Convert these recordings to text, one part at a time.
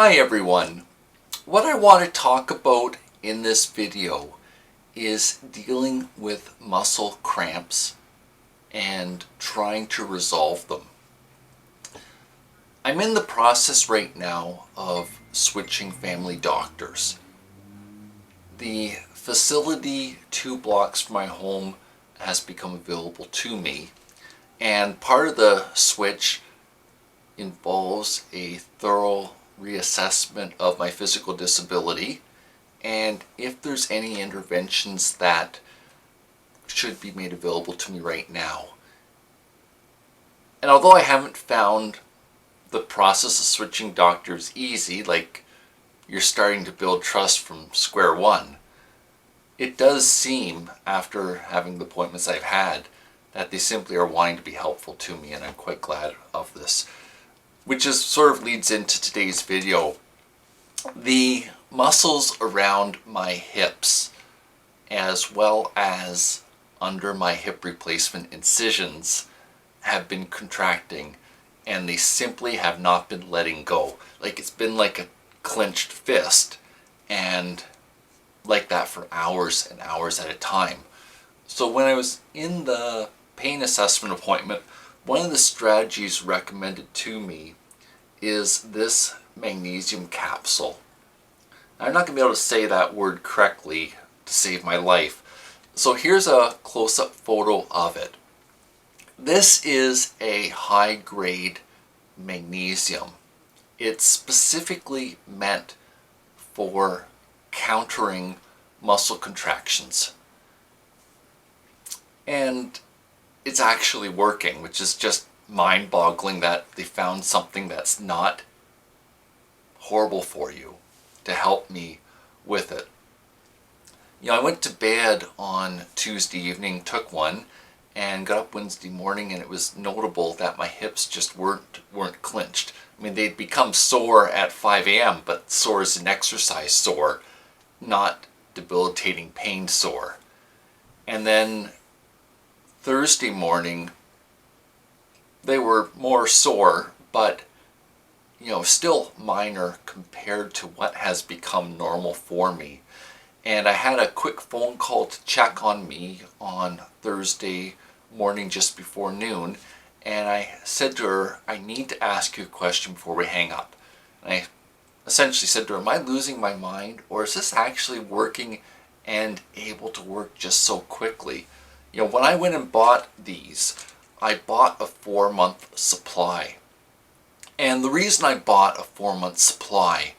Hi everyone. What I want to talk about in this video is dealing with muscle cramps and trying to resolve them. I'm in the process right now of switching family doctors. The facility 2 blocks from my home has become available to me, and part of the switch involves a thorough reassessment of my physical disability and if there's any interventions that should be made available to me right now. And although I haven't found the process of switching doctors easy, like you're starting to build trust from square one, it does seem, after having the appointments I've had, that they simply are wanting to be helpful to me, and I'm quite glad of this. Which is sort of leads into today's video. The muscles around my hips, as well as under my hip replacement incisions, have been contracting, and they simply have not been letting go. Like it's been like a clenched fist, and like that for hours and hours at a time. So when I was in the pain assessment appointment, one of the strategies recommended to me is this magnesium capsule. I'm not going to be able to say that word correctly to save my life. So here's a close-up photo of it. This is a high-grade magnesium. It's specifically meant for countering muscle contractions. And it's actually working, which is just mind-boggling that they found something that's not horrible for you to help me with it. I went to bed on Tuesday evening, took one, and got up Wednesday morning, and it was notable that my hips just weren't clenched. I mean, they'd become sore at 5 a.m., but sore as an exercise sore, not debilitating pain sore. And then Thursday morning, they were more sore, but still minor compared to what has become normal for me. And I had a quick phone call to check on me on Thursday morning just before noon, and I said to her, I need to ask you a question before we hang up. And I essentially said to her, am I losing my mind, or is this actually working and able to work just so quickly? When I went and bought these, I bought a 4-month supply. And the reason I bought a 4-month supply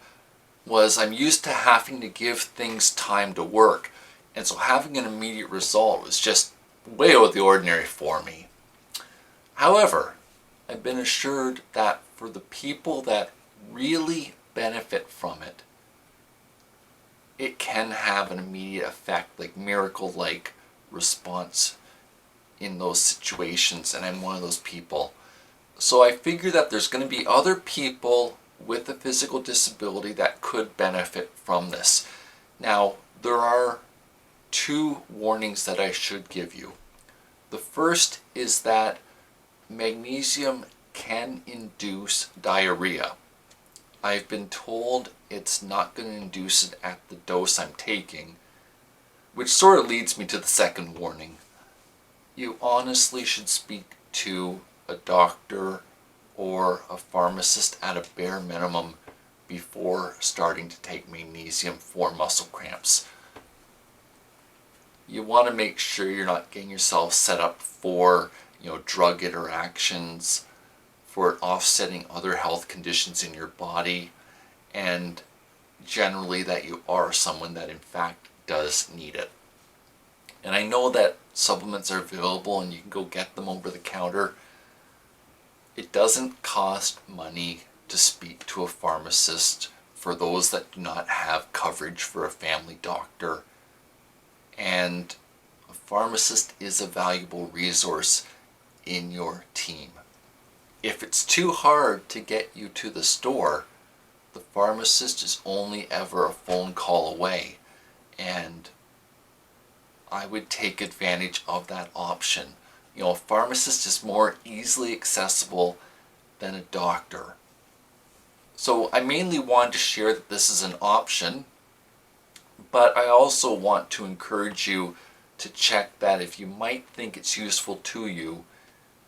was I'm used to having to give things time to work. And so having an immediate result was just way out of the ordinary for me. However, I've been assured that for the people that really benefit from it, it can have an immediate effect, like miracle-like response in those situations, and I'm one of those people. So I figure that there's going to be other people with a physical disability that could benefit from this. Now, there are 2 warnings that I should give you. The first is that magnesium can induce diarrhea. I've been told it's not going to induce it at the dose I'm taking, which sort of leads me to the second warning. You honestly should speak to a doctor or a pharmacist at a bare minimum before starting to take magnesium for muscle cramps. You want to make sure you're not getting yourself set up for drug interactions, for offsetting other health conditions in your body, and generally that you are someone that in fact does need it. And I know that supplements are available and you can go get them over the counter. It doesn't cost money to speak to a pharmacist for those that do not have coverage for a family doctor. And a pharmacist is a valuable resource in your team. If it's too hard to get you to the store, the pharmacist is only ever a phone call away, and I would take advantage of that option. A pharmacist is more easily accessible than a doctor. So I mainly wanted to share that this is an option, but I also want to encourage you to check that if you might think it's useful to you,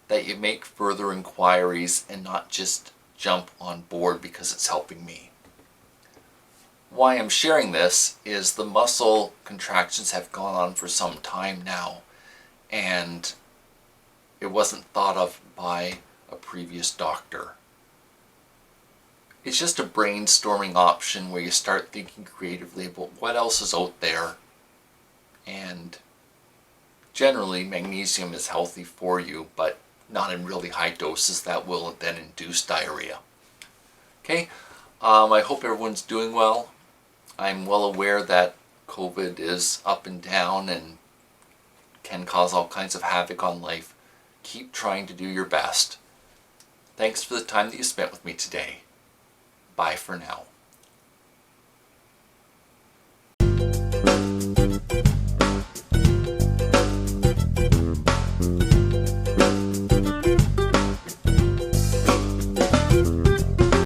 that you make further inquiries and not just jump on board because it's helping me. Why I'm sharing this is the muscle contractions have gone on for some time now, and it wasn't thought of by a previous doctor. It's just a brainstorming option where you start thinking creatively about what else is out there, and generally magnesium is healthy for you, but not in really high doses that will then induce diarrhea. Okay, I hope everyone's doing well. I'm well aware that COVID is up and down and can cause all kinds of havoc on life. Keep trying to do your best. Thanks for the time that you spent with me today. Bye for now.